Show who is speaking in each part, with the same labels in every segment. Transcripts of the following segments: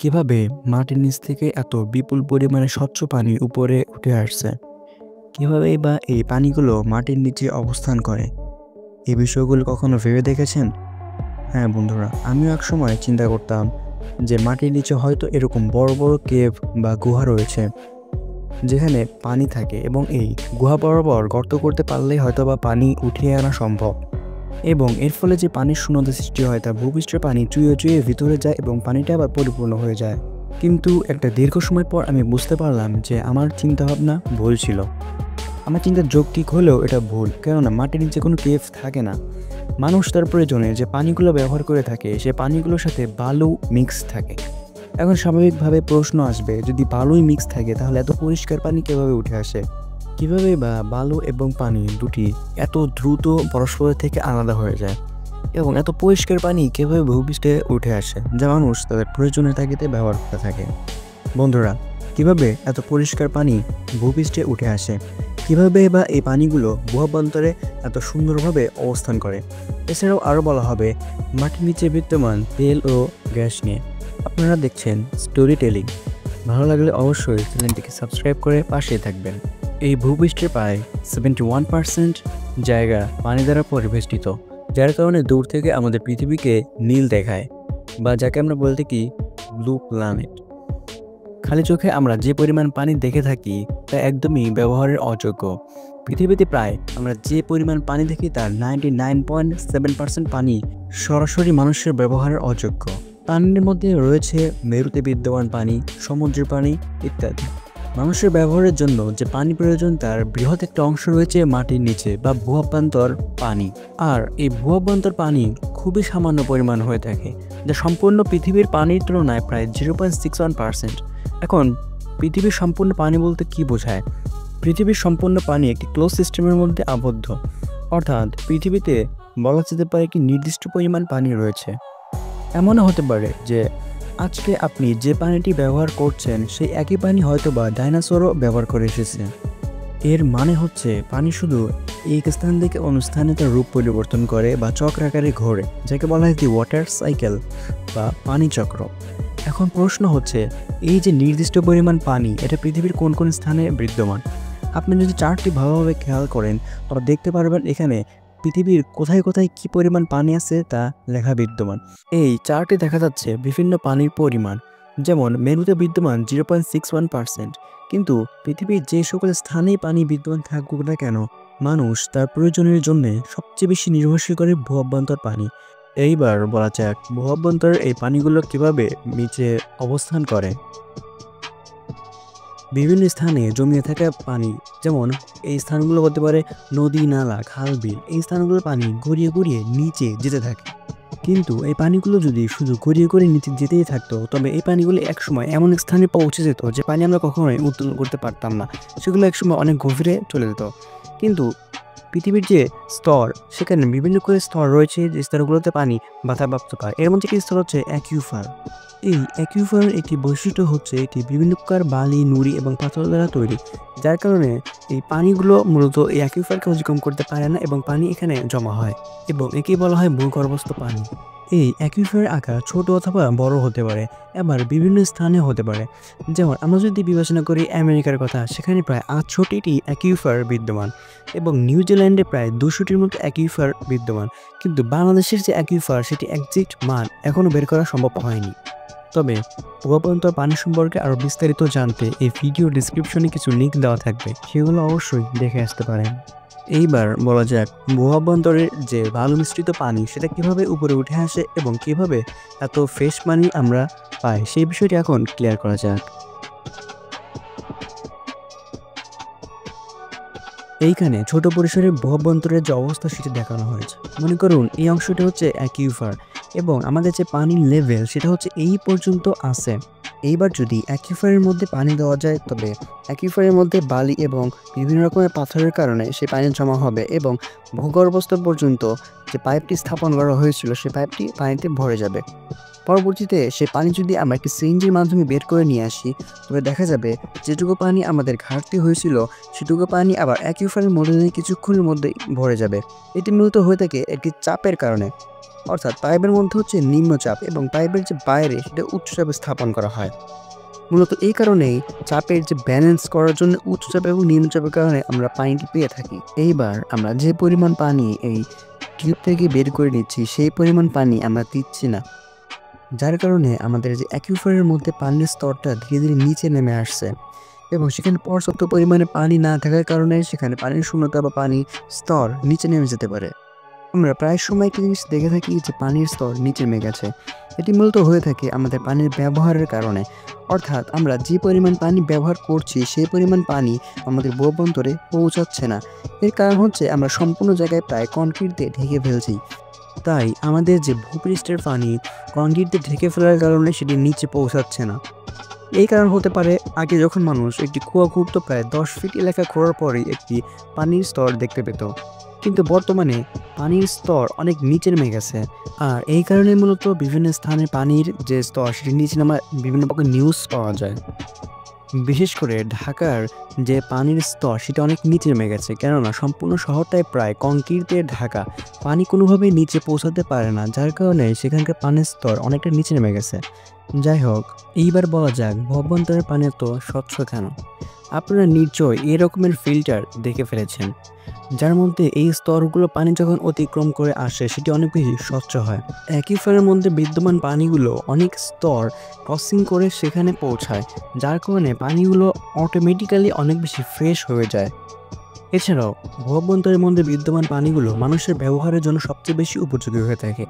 Speaker 1: কিভাবে মাটির নিচ থেকে এত বিপুল পরিমাণে স্বচ্ছ পানি উপরে উঠে আসছে? কিভাবেই বা এই পানিগুলো মাটির নিচে অবস্থান করে? এই বিষয়গুলো কখনো ভেবে দেখেছেন? হ্যাঁ বন্ধুরা, আমিও একসময় চিন্তা করতাম যে মাটির নিচে হয়তো এরকম বড় বড় কেভ বা গুহা রয়েছে যেখানে পানি থাকে এবং এই গুহা বরাবর গর্ত করতে পারলেই হয়তোবা পানি উঠিয়ে আনা সম্ভব এবং এর ফলে যে পানির শূন্যতা সৃষ্টি হয় তা ভূপৃষ্ঠের পানি চুইয়ে চুইয়ে ভিতরে যায় এবং পানিটা আবার পরিপূর্ণ হয়ে যায়। কিন্তু একটা দীর্ঘ সময় পর আমি বুঝতে পারলাম যে আমার চিন্তাভাবনা ভুল ছিল। আমার চিন্তা যৌক্তিক হলেও এটা ভুল, কেননা মাটির নিচে কোনো কেভ থাকে না। মানুষ তার প্রয়োজনে যে পানিগুলো ব্যবহার করে থাকে সে পানিগুলোর সাথে বালু মিক্স থাকে। এখন স্বাভাবিকভাবে প্রশ্ন আসবে, যদি বালুই মিক্স থাকে তাহলে এত পরিষ্কার পানি কিভাবে উঠে আসে? কিভাবে বা বালু এবং পানি দুটি এত দ্রুত পরস্পরের থেকে আলাদা হয়ে যায় এবং এত পরিষ্কার পানি কিভাবে ভূপৃষ্ঠে উঠে আসে যা মানুষ তাদের প্রয়োজনের তাগিদে ব্যবহার করে থাকে? বন্ধুরা, কিভাবে এত পরিষ্কার পানি ভূপৃষ্ঠে উঠে আসে? কিভাবে বা এই পানিগুলো ভূঅভ্যন্তরে এত সুন্দরভাবে অবস্থান করে? এছাড়াও আরও বলা হবে মাটির নিচে বিদ্যমান তেল ও গ্যাস নিয়ে। আপনারা দেখছেন স্টোরি টেলিং। ভালো লাগলে অবশ্যই চ্যানেলটিকে সাবস্ক্রাইব করে পাশেই থাকবেন। এই ভূপৃষ্ঠের প্রায় 71% জায়গা পানি দ্বারা পরিবেষ্টিত, যার কারণে দূর থেকে আমাদের পৃথিবীকে নীল দেখায়, বা যাকে আমরা বলতে কি ব্লু প্ল্যানেট। খালি চোখে আমরা যে পরিমাণ পানি দেখে থাকি তা একদমই ব্যবহারের অযোগ্য। পৃথিবীতে প্রায় আমরা যে পরিমাণ পানি দেখি তার 99.7% পানি সরাসরি মানুষের ব্যবহারের অযোগ্য। পানির মধ্যে রয়েছে মেরুতে বিদ্যমান পানি, সমুদ্রের পানি ইত্যাদি। মানুষের ব্যবহারের জন্য যে পানি প্রয়োজন তার বৃহৎ একটা অংশ রয়েছে মাটির নিচে বা ভূঅভ্যন্তর পানি। আর এই ভূঅভ্যন্তর পানি খুবই সামান্য পরিমাণ হয়ে থাকে, যা সম্পূর্ণ পৃথিবীর পানির তুলনায় প্রায় 0.61%। এখন পৃথিবীর সম্পূর্ণ পানি বলতে কি বোঝায়? পৃথিবীর সম্পূর্ণ পানি একটি ক্লোজ সিস্টেমের মধ্যে আবদ্ধ, অর্থাৎ পৃথিবীতে বলা যেতে পারে একটি নির্দিষ্ট পরিমাণ পানি রয়েছে। এমনও হতে পারে যে আজকে আপনি যে পানিটি ব্যবহার করছেন সেই একই পানি হয়তো বা ডাইনোসরও ব্যবহার করে এসেছে। এর মানে হচ্ছে পানি শুধু এক স্থান থেকে অন্য স্থানে তার রূপ পরিবর্তন করে বা চক্রাকারে ঘোরে, যাকে বলা হয় দি ওয়াটার সাইকেল বা পানি চক্র। এখন প্রশ্ন হচ্ছে, এই যে নির্দিষ্ট পরিমাণ পানি এটা পৃথিবীর কোন কোন স্থানে বিদ্যমান? আপনি যদি চার্টটি ভালোভাবে খেয়াল করেন তবে দেখতে পারবেন এখানে পৃথিবীর কোথায় কোথায় কী পরিমাণ পানি আছে তা লেখা বিদ্যমান। এই চার্টে দেখা যাচ্ছে বিভিন্ন পানির পরিমাণ, যেমন মেরুতে বিদ্যমান 0.61%। কিন্তু পৃথিবীর যে সকল স্থানেই পানি বিদ্যমান থাকুক না কেন, মানুষ তার প্রয়োজনের জন্য সবচেয়ে বেশি নির্ভরশীল করে ভূঅভ্যন্তর পানি। এইবার বলা যাক ভূঅভ্যন্তরের এই পানিগুলো কিভাবে নিচে অবস্থান করে। বিভিন্ন স্থানে জমিয়ে থাকা পানি, যেমন এই স্থানগুলো হতে পারে নদী, নালা, খাল, বিল। এই স্থানগুলোর পানি গড়িয়ে গড়িয়ে নিচে যেতে থাকে। কিন্তু এই পানিগুলো যদি শুধু গড়িয়ে গড়িয়ে নিচে যেতেই থাকতো তবে এই পানিগুলো একসময় এমন স্থানে পৌঁছে যেত যে পানি আমরা কখনোই উত্তোলন করতে পারতাম না। সেগুলো একসময় অনেক গভীরে চলে যেত। কিন্তু পৃথিবীর যে স্তর, সেখানে বিভিন্ন করে স্তর রয়েছে যে স্তরগুলোতে পানি বাধাপ্রাপ্ত পায়। এর মধ্যে একটি স্তর হচ্ছে অ্যাকুইফার। এই অ্যাকুইফারের একটি বৈশিষ্ট্য হচ্ছে এটি বিভিন্ন প্রকার বালি, নুড়ি এবং পাথর দ্বারা তৈরি, যার কারণে এই পানিগুলো মূলত এই অ্যাকুইফারকে অতিক্রম করতে পারে না এবং পানি এখানে জমা হয় এবং একেই বলা হয় ভূগর্ভস্থ পানি। এই অ্যাকুইফারের আকার ছোট অথবা বড় হতে পারে, আবার বিভিন্ন স্থানে হতে পারে। যেমন আমরা যদি বিবেচনা করি আমেরিকার কথা, সেখানে প্রায় 800টি অ্যাকুইফার বিদ্যমান এবং নিউজিল্যান্ডে প্রায় 200টির মতো অ্যাকুইফার বিদ্যমান। কিন্তু বাংলাদেশের যে অ্যাকুইফার সেটি একজ্যাক্ট মান এখনও বের করা সম্ভব হয়নি। তবে ভূঅভ্যন্তর পানি সম্পর্কে আরও বিস্তারিত জানতে এই ভিডিও ডিসক্রিপশনে কিছু লিঙ্ক দেওয়া থাকবে, সেগুলো অবশ্যই দেখে আসতে পারেন। এইবার বলা যাক ভূঅভ্যন্তরের যে বালু মিশ্রিত পানি সেটা কিভাবে উপরে উঠে আসে এবং কিভাবে এত ফ্রেশ পানি আমরা পাই, সেই বিষয়টি এখন ক্লিয়ার করা যাক। এইখানে ছোট পরিসরে ভূঅভ্যন্তরের যে অবস্থা সেটি দেখানো হয়েছে। মনে করুন এই অংশটি হচ্ছে অ্যাকুইফার এবং আমাদের যে পানির লেভেল সেটা হচ্ছে এই পর্যন্ত আছে। এইবার যদি অ্যাকুইফারের মধ্যে পানি দেওয়া যায় তবে অ্যাকুইফারের মধ্যে বালি এবং বিভিন্ন রকমের পাথরের কারণে সেই পানি জমা হবে এবং ভূগর্ভস্থ পর্যন্ত যে পাইপটি স্থাপন করা হয়েছিল সেই পাইপটি পানিতে ভরে যাবে। পরবর্তীতে সে পানি যদি আমরা একটি সিএনজির মাধ্যমে বের করে নিয়ে আসি তবে দেখা যাবে যেটুকু পানি আমাদের ঘাটতি হয়েছিল সেটুকু পানি আবার অ্যাকুইফারের মধ্যে কিছুক্ষণের মধ্যেই ভরে যাবে। এটি মূলত হয়ে থাকে একটি চাপের কারণে। অর্থাৎ পাইপের মধ্যে হচ্ছে নিম্নচাপ এবং পাইপের যে বাইরে সেটা উচ্চচাপ স্থাপন করা হয়। মূলত এই কারণেই চাপের যে ব্যালেন্স করার জন্য উচ্চচাপ এবং নিম্নচাপের কারণে আমরা পানিটি পেয়ে থাকি। এইবার আমরা যে পরিমাণ পানি এই টিউব থেকে বের করে নিচ্ছি সেই পরিমাণ পানি আমরা দিচ্ছি না, যার কারণে আমাদের যে অ্যাকুইফারের মধ্যে পানির স্তরটা ধীরে ধীরে নিচে নেমে আসছে এবং সেখানে পর্যাপ্ত পরিমাণে পানি না থাকার কারণে সেখানে পানির শূন্যতা বা পানির স্তর নিচে নেমে যেতে পারে। আমরা প্রায় সময় একটা জিনিস দেখে থাকি যে পানির স্তর নিচে নেমে গেছে। এটি মূলত হয়ে থাকে আমাদের পানির ব্যবহারের কারণে, অর্থাৎ আমরা যে পরিমাণ পানি ব্যবহার করছি সেই পরিমাণ পানি আমাদের ভূঅভ্যন্তরে পৌঁছাচ্ছে না। এর কারণ হচ্ছে আমরা সম্পূর্ণ জায়গায় প্রায় কনক্রিট দিয়ে ঢেকে ফেলছি। তাই আমাদের যে ভূপৃষ্ঠের পানি কনক্রিট দিয়ে ঢেকে ফেলার কারণে সেটি নিচে পৌঁছাচ্ছে না। এই কারণ হতে পারে আগে যখন মানুষ একটি কুয়া খুঁড়ত প্রায় 10 ফিট এলাকা খোঁড়ার পরেই একটি পানির স্তর দেখতে পেত, কিন্তু বর্তমানে পানির স্তর অনেক নিচে নেমে গেছে। আর এই কারণে মূলত বিভিন্ন স্থানে পানির যে স্তর সেটি নিচে নামার বিভিন্ন প্রকার নিউজ পাওয়া যায়। বিশেষ করে ঢাকার যে পানির স্তর সেটা অনেক নিচে নেমে গেছে, কেননা সম্পূর্ণ শহরটাই প্রায় কংক্রিট দিয়ে ঢাকা, পানি কোনোভাবেই নিচে পৌঁছাতে পারে না, যার কারণে সেখানকার পানির স্তর অনেকটা নিচে নেমে গেছে। যাই হোক, এইবার বলা যাক ভূঅভ্যন্তরের পানি এত স্বচ্ছ কেন। আপনারা নিশ্চয়ই এই রকমের ফিল্টার দেখে ফেলেছেন, যার মধ্যে এই স্তরগুলো পানি যখন অতিক্রম করে আসে সেটি অনেক বেশি স্বচ্ছ হয়। অ্যাকুইফারের মধ্যে বিদ্যমান পানিগুলো অনেক স্তর ক্রসিং করে সেখানে পৌঁছায়, যার কারণে পানিগুলো অটোমেটিক্যালি অনেক বেশি ফ্রেশ হয়ে যায়। এছাড়াও ভূঅভ্যন্তরের মধ্যে বিদ্যমান পানিগুলো মানুষের ব্যবহারের জন্য সবচেয়ে বেশি উপযোগী হয়ে থাকে।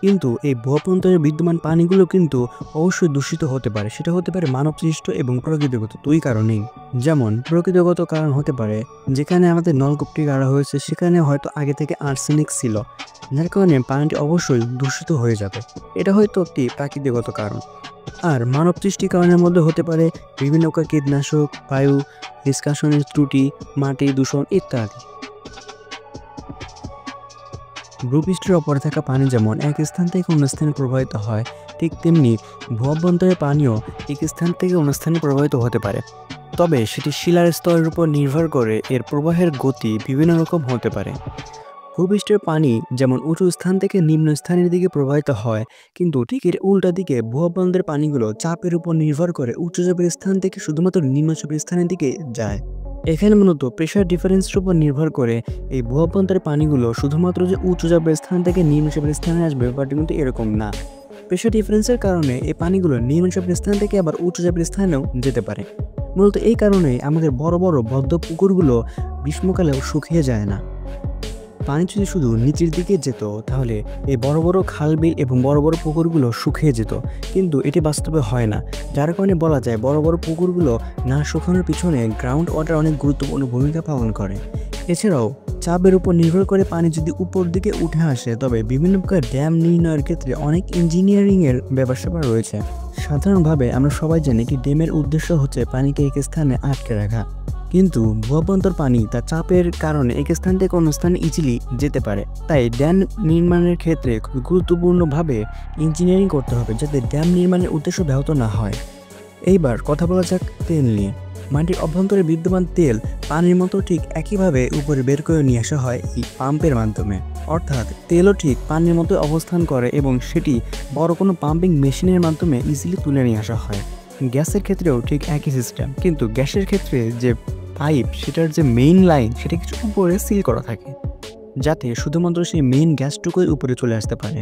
Speaker 1: কিন্তু এই ভূঅভ্যন্তরে বিদ্যমান পানিগুলো কিন্তু অবশ্যই দূষিত হতে পারে। সেটা হতে পারে মানবসৃষ্ট এবং প্রকৃতিগত দুই কারণেই। যেমন প্রকৃতিগত কারণ হতে পারে যেখানে আমাদের নলকূপটি গাড়া হয়েছে সেখানে হয়তো আগে থেকে আর্সেনিক ছিল, যার কারণে পানিটি অবশ্যই দূষিত হয়ে যাবে। এটা হয়তো একটি প্রাকৃতিগত কারণ। আর মানবসৃষ্টি কারণের মধ্যে হতে পারে বিভিন্ন প্রকার কীটনাশক, বায়ু নিষ্কাশনের ত্রুটি, মাটি দূষণ ইত্যাদি। ভূপৃষ্ঠের ওপরে থাকা পানি যেমন এক স্থান থেকে অন্য স্থানে প্রবাহিত হয়, ঠিক তেমনি ভূঅভ্যন্তরের পানিও এক স্থান থেকে অন্য স্থানে প্রবাহিত হতে পারে। তবে সেটি শিলার স্তরের উপর নির্ভর করে এর প্রবাহের গতি বিভিন্ন রকম হতে পারে। ভূপৃষ্ঠের পানি যেমন উঁচু স্থান থেকে নিম্ন স্থানের দিকে প্রবাহিত হয়, কিন্তু ঠিক এর উল্টা দিকে ভূঅভ্যন্তরের পানিগুলো চাপের উপর নির্ভর করে উচ্চচাপের স্থান থেকে শুধুমাত্র নিম্নচাপের স্থানের দিকে যায়। এখানে মূলত প্রেশার ডিফারেন্সের উপর নির্ভর করে এই ভূঅভ্যন্তরের পানিগুলো শুধুমাত্র যে উচ্চচাপের স্থান থেকে নিম্নচাপের স্থানে আসবে ব্যাপারটি কিন্তু এরকম না। প্রেশার ডিফারেন্সের কারণে এই পানিগুলো নিম্নচাপের স্থান থেকে আবার উচ্চচাপের স্থানেও যেতে পারে। মূলত এই কারণে আমাদের বড় বড় বদ্ধ পুকুরগুলো গ্রীষ্মকালেও শুকিয়ে যায় না। পানি যদি শুধু নিচের দিকে যেত তাহলে এই বড় বড় খালবিল এবং বড় বড় পুকুরগুলো শুকিয়ে যেত, কিন্তু এটি বাস্তবে হয় না। যার কারণে বলা যায় বড় বড় পুকুরগুলো না শুকানোর পিছনে গ্রাউন্ড ওয়াটার অনেক গুরুত্বপূর্ণ ভূমিকা পালন করে। এছাড়াও চাপের উপর নির্ভর করে পানি যদি উপর দিকে উঠে আসে তবে বিভিন্ন প্রকার ড্যাম নির্ণয়ের ক্ষেত্রে অনেক ইঞ্জিনিয়ারিংয়ের ব্যাপার রয়েছে। সাধারণভাবে আমরা সবাই জানি একটি ড্যামের উদ্দেশ্য হচ্ছে পানিকে এক স্থানে আটকে রাখা, কিন্তু ভূঅভ্যন্তর পানি তার চাপের কারণে এক স্থান থেকে অন্য স্থানে ইজিলি যেতে পারে। তাই ড্যাম নির্মাণের ক্ষেত্রে খুব গুরুত্বপূর্ণভাবে ইঞ্জিনিয়ারিং করতে হবে যাতে ড্যাম নির্মাণের উদ্দেশ্য ব্যাহত না হয়। এইবার কথা বলা যাক তেল নিয়ে। মাটির অভ্যন্তরে বিদ্যমান তেল পানির মতো ঠিক একইভাবে উপরে বের করে নিয়ে আসা হয় এই পাম্পের মাধ্যমে। অর্থাৎ তেলও ঠিক পানির মতো অবস্থান করে এবং সেটি বড় কোনো পাম্পিং মেশিনের মাধ্যমে ইজিলি তুলে নিয়ে আসা হয়। গ্যাসের ক্ষেত্রেও ঠিক একই সিস্টেম, কিন্তু গ্যাসের ক্ষেত্রে যে পাইপ সেটার যে মেইন লাইন সেটা কিছু উপরে সিল করা থাকে যাতে শুধুমাত্র সেই মেইন গ্যাসটুকুই উপরে চলে আসতে পারে,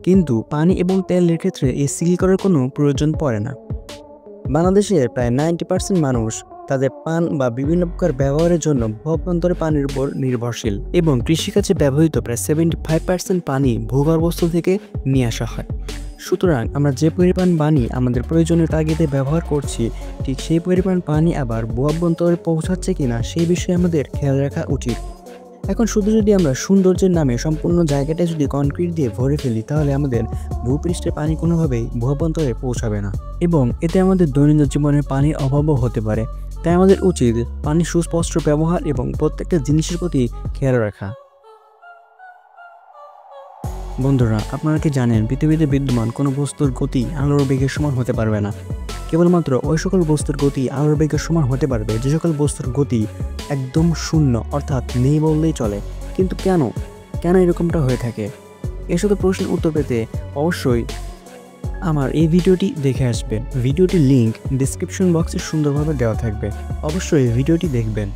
Speaker 1: কিন্তু পানি এবং তেলের ক্ষেত্রে এই সিল করার কোনো প্রয়োজন পড়ে না। বাংলাদেশের প্রায় 90% মানুষ তাদের পান বা বিভিন্ন প্রকার ব্যবহারের জন্য ভূঅভ্যন্তরে পানির উপর নির্ভরশীল এবং কৃষিকাজে ব্যবহৃত প্রায় 75% পানি ভূগর্ভস্থ থেকে নিয়ে আসা হয়। সুতরাং আমরা যে পরিমাণ পানি আমাদের প্রয়োজনীয় তাগিদে ব্যবহার করছি ঠিক সেই পরিমাণ পানি আবার ভূঅভ্যন্তরে পৌঁছাচ্ছে কিনা সেই বিষয়ে আমাদের খেয়াল রাখা উচিত। এখন শুধু যদি আমরা সৌন্দর্যের নামে সম্পূর্ণ জায়গাটা যদি কনক্রিট দিয়ে ভরে ফেলি তাহলে আমাদের ভূপৃষ্ঠের পানি কোনোভাবেই ভূঅভ্যন্তরে পৌঁছাবে না এবং এতে আমাদের দৈনন্দিন জীবনে পানির অভাবও হতে পারে। তাই আমাদের উচিত পানির সুস্পষ্ট ব্যবহার এবং প্রত্যেকটা জিনিসের প্রতি খেয়াল রাখা। বন্ধুরা, আপনারা কি জানেন পৃথিবীতে বিদ্যমান কোনো বস্তুর গতি আলোর বেগের সমান হতে পারবে না। কেবলমাত্র ওই সকল বস্তুর গতি আলোর বেগের সমান হতে পারবে যে সকল বস্তুর গতি একদম শূন্য, অর্থাৎ নেই বললেই চলে। কিন্তু কেন এরকমটা হয়ে থাকে? এ সকল প্রশ্নের উত্তর পেতে অবশ্যই আমার এই ভিডিওটি দেখে আসবেন। ভিডিওটির লিঙ্ক ডিসক্রিপশন বক্সে সুন্দরভাবে দেওয়া থাকবে, অবশ্যই ভিডিওটি দেখবেন।